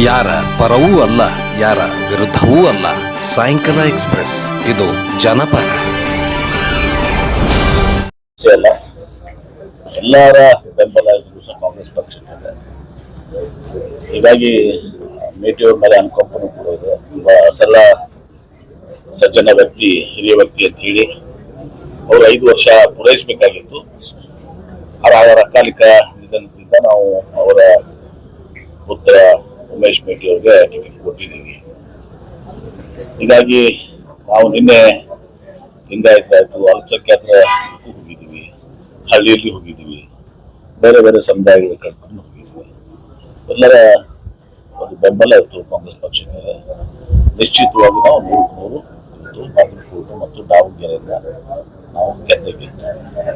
ಯಾರ ಪರವೂ ಅಲ್ಲ, ಯಾರ ವಿರುದ್ಧವೂ ಅಲ್ಲ. ಸಾಯಂಕಾಲ ಎಕ್ಸ್‌ಪ್ರೆಸ್, ಇದು ಜನಪರ. ಎಲ್ಲರ ಬೆಂಬಲ ಕಾಂಗ್ರೆಸ್ ಪಕ್ಷಕ್ಕೆ. ಹೀಗಾಗಿ ಮೇಟಿಯವ್ರ ಮೇಲೆ ಅನುಕಂಪನೂ ಕೂಡ ಇದೆ. ತುಂಬಾ ಸರಳ ಸಜ್ಜನ ವ್ಯಕ್ತಿ, ಹಿರಿಯ ವ್ಯಕ್ತಿ ಅಂತ ಹೇಳಿ ಅವರು 5 ವರ್ಷ ಪೂರೈಸಬೇಕಾಗಿತ್ತು. ಅವರ ಅಕಾಲಿಕ ನಿಧನದಿಂದ ನಾವು ಅವರ ಪುತ್ರ ಉಮೇಶ್ ಮೇಟಿ ಅವರಿಗೆ ಟಿಕೆಟ್ ಕೊಟ್ಟಿದ್ದೀವಿ. ಹೀಗಾಗಿ ನಾವು ನಿನ್ನೆ ಲಿಂಗಾಯತ ಆಯ್ತು, ಅಲ್ಪಸಂಖ್ಯಾತರ ಹೋಗಿದ್ದೀವಿ, ಹಳ್ಳಿಯಲ್ಲಿ ಹೋಗಿದ್ದೀವಿ, ಬೇರೆ ಬೇರೆ ಸಮುದಾಯಗಳ ಕರ್ಕೊಂಡು ಹೋಗಿದ್ದೀವಿ. ಎಲ್ಲರ ಒಂದು ಬೆಂಬಲ ಇತ್ತು ಕಾಂಗ್ರೆಸ್ ಪಕ್ಷಕ್ಕೆ. ನಿಶ್ಚಿತವಾಗಿ ನಾವು 100 ಬಾಗಲಕೋಟೆ ಮತ್ತು ದಾವಣಗೆರೆಯಿಂದ ನಾವು ಗೆದ್ದಿದ್ದೇವೆ.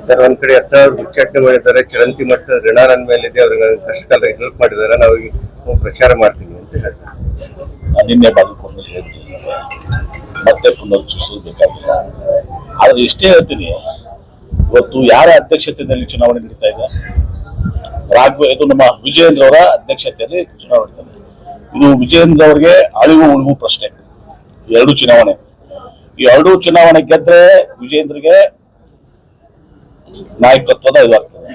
ಸರ್, ಒಂದ್ ಕಡೆ 10,000 ಉಚ್ಚಾಟನೆ ಮಾಡಿದ್ದಾರೆ, ಚರಂತಿ ಮಟ್ಟ ಋಣ ನನ್ನ ಮೇಲಿದೆ, ಅವ್ರಿಗೆ ಕಷ್ಟ ಕಾಲದಲ್ಲಿ ಹೆಲ್ಪ್ ಮಾಡಿದ್ದಾರೆ, ನಾವು ಪ್ರಚಾರ ಮಾಡ್ತೀವಿ ಅಂತ ಹೇಳ್ತಾರೆ. ನಿನ್ನೆ ಬಾಗಲಕೋಟೆ ಹೇಳ್ತೀನಿ, ಮತ್ತೆ ಪುನರುಚ್ಚರಿಸಬೇಕಾಗಿಲ್ಲ. ಆದ್ರೆ ಇಷ್ಟೇ ಹೇಳ್ತೀನಿ, ಇವತ್ತು ಯಾರ ಅಧ್ಯಕ್ಷತೆಯಲ್ಲಿ ಚುನಾವಣೆ ನಡೀತಾ ಇದೆ? ಇದು ನಮ್ಮ ವಿಜಯೇಂದ್ರ ಅವರ ಅಧ್ಯಕ್ಷತೆಯಲ್ಲಿ ಚುನಾವಣೆ ನಡೀತಾ ಇದೆ. ಇದು ವಿಜಯೇಂದ್ರ ಅವರಿಗೆ ಅಳಿವು ಉಳಿವು ಪ್ರಶ್ನೆ. ಎರಡು ಚುನಾವಣೆ, ಈ ಎರಡೂ ಚುನಾವಣೆ ಗೆದ್ರೆ ವಿಜಯೇಂದ್ರಗೆ ನಾಯಕತ್ವದ ಇದಾಗ್ತದೆ.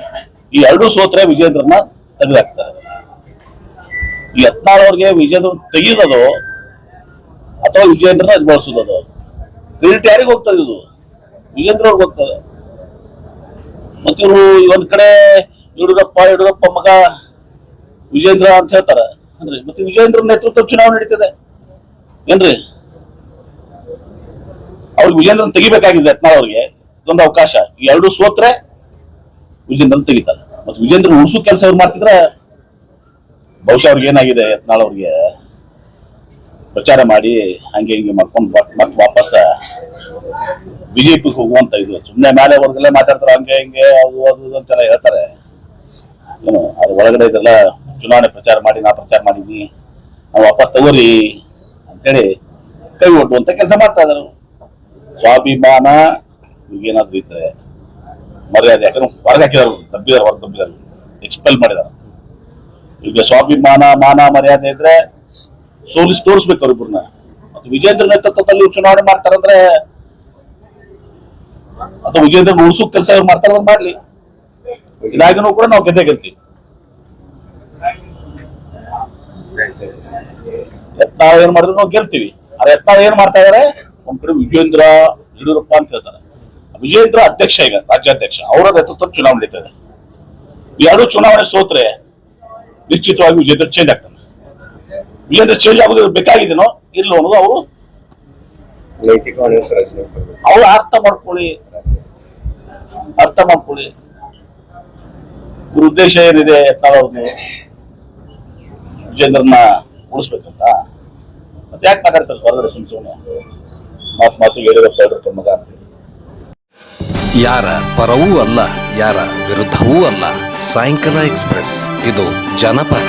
ಈ ಎರಡೂ ಸೋತ್ರೆ ವಿಜಯೇಂದ್ರನ ತೆಗೆದಾಕ್ತಾರೆ. ಈ 14 ಅವ್ರಿಗೆ ವಿಜಯೇಂದ್ರ ತೆಗೆಯೋದು ಅಥವಾ ವಿಜಯೇಂದ್ರನ ಬಳಸೋದು, ಕ್ರೆಡಿಟ್ ಯಾರಿಗೆ ಹೋಗ್ತದೆ? ಇದು ವಿಜಯೇಂದ್ರ ಅವ್ರಿಗೆ ಹೋಗ್ತದೆ. ಮತ್ತೆ ಇವರು ಒಂದ್ ಕಡೆ ಯಡಿಯೂರಪ್ಪ ಮಗ ವಿಜಯೇಂದ್ರ ಅಂತ ಹೇಳ್ತಾರೆ ಅಂದ್ರೆ, ಮತ್ತೆ ವಿಜಯೇಂದ್ರ ನೇತೃತ್ವ ಚುನಾವಣೆ ನಡೀತದೆ ಏನ್ರಿ? ಅವ್ರಿಗೆ ವಿಜೇಂದ್ರನ್ ತೆಗಿಬೇಕಾಗಿದೆ 14 ಅವ್ರಿಗೆ ಇದೊಂದು ಅವಕಾಶ. ಈ ಎರಡು ಸೋತ್ರೆ ವಿಜೇಂದ್ರನ್ ತೆಗಿತಾರೆ. ಮತ್ತೆ ವಿಜೇಂದ್ರ ಉಳಿಸೋ ಕೆಲಸ ಅವ್ರು ಮಾಡ್ತಿದ್ರೆ ಬಹುಶಃ ಅವ್ರಿಗೆ ಏನಾಗಿದೆ, 14 ಅವ್ರಿಗೆ ಪ್ರಚಾರ ಮಾಡಿ ಹಂಗೆ ಹಿಂಗೆ ಮಾಡ್ಕೊಂಡು ಮತ್ತೆ ವಾಪಸ್ ಬಿಜೆಪಿ ಹೋಗುವಂತ ಇದು. ಸುಮ್ಮನೆ ಮೇಲೆ ಅವ್ರಿಗೆಲ್ಲ ಮಾತಾಡ್ತಾರೆ, ಹಂಗೆ ಹಿಂಗೆ ಅದು ಅಂತೆಲ್ಲ ಹೇಳ್ತಾರೆ. ಏನು ಅದು ಒಳಗಡೆ ಇದೆಲ್ಲ ಚುನಾವಣೆ ಪ್ರಚಾರ ಮಾಡಿ, ನಾ ಪ್ರಚಾರ ಮಾಡಿದ್ನಿ, ನಾವು ವಾಪಸ್ ತಗೋರಿ ಅಂತೇಳಿ ಕೈ ಒಡ್ಡುವಂತ ಕೆಲಸ ಮಾಡ್ತಾ ಇದ್ದಾರೆ. ಸ್ವಾಭಿಮಾನ ಏನಾದ್ರು ಇದ್ರೆ ಮರ್ಯಾದೆ, ಯಾಕಂದ್ರೆ ಹೊರಗೆ ಹಾಕಿದಾರೆ, ಹೊರಗೆ ಎಕ್ಸ್ಪೆಲ್ ಮಾಡಿದಾರೆ. ಈಗ ಸ್ವಾಭಿಮಾನ, ಮಾನ, ಮರ್ಯಾದೆ ಇದ್ರೆ ಸೋಲಿಸಿ ತೋರಿಸ್ಬೇಕು ಅವ್ರಿಬ್ರನ್ನ. ಮತ್ತು ವಿಜೇಂದ್ರ ನೇತೃತ್ವದಲ್ಲಿ ಚುನಾವಣೆ ಮಾಡ್ತಾರಂದ್ರೆ, ಅಥವಾ ವಿಜೇಂದ್ರ ಉಳಿಸೋ ಕೆಲಸ ಇವ್ರು ಮಾಡ್ತಾರ ಮಾಡ್ಲಿ. ಇದಾಗಿನೂ ಕೂಡ ನಾವು ಗೆಲ್ತೀವಿ. ಯತ್ನಾಳ್ ಏನ್ ಮಾಡಿದ್ರು ನಾವು ಗೆಲ್ತೀವಿ. ಆದ್ರೆ ಯತ್ನಾಳ್ ಏನ್ ಮಾಡ್ತಾ ಇದಾರೆ, ಒಂದ್ ಕಡೆ ವಿಜೇಂದ್ರ ಯಡಿಯೂರಪ್ಪ ಅಂತ ಹೇಳ್ತಾರೆ. ವಿಜೇಂದ್ರ ಅಧ್ಯಕ್ಷ, ಈಗ ರಾಜ್ಯಾಧ್ಯಕ್ಷ, ಅವರ ನೇತೃತ್ವ ಚುನಾವಣೆ ನಡೀತಾ ಇದೆ. ಎರಡು ಚುನಾವಣೆ ಸೋತ್ರೆ ನಿಶ್ಚಿತವಾಗಿ ವಿಜೇಂದ್ರ ಚೇಂಜ್ ಆಗ್ತಾನೆ. ವಿಜೇಂದ್ರ ಚೇಂಜ್ ಆಗೋದು ಬೇಕಾಗಿದೆನೋ ಇರ್ಲೋ ಅನ್ನೋದು ಅವರು ಅರ್ಥ ಮಾಡ್ಕೊಳ್ಳಿ. ಇವ್ರ ಉದ್ದೇಶ ಏನಿದೆ, ಯತ್ನಾಳ್ ವಿಜೇಂದ್ರನ ಉಳಿಸ್ಬೇಕಂತ. ಮತ್ತೆ ಯಾಕೆ ಮಾತಾಡ್ತಾರೆ ಹೊರಗಡೆ ಸುಮ್ಮನೆ ಮಾತು ಯಡಿಯೂರಪ್ಪ ಮಗ ಅಂತ. ಯಾರ ಪರವೂ ಅಲ್ಲ, ಯಾರ ವಿರುದ್ಧವೂ ಅಲ್ಲ. ಸಾಯಂಕಾಲ ಎಕ್ಸ್‌ಪ್ರೆಸ್, ಇದು ಜನಪರ.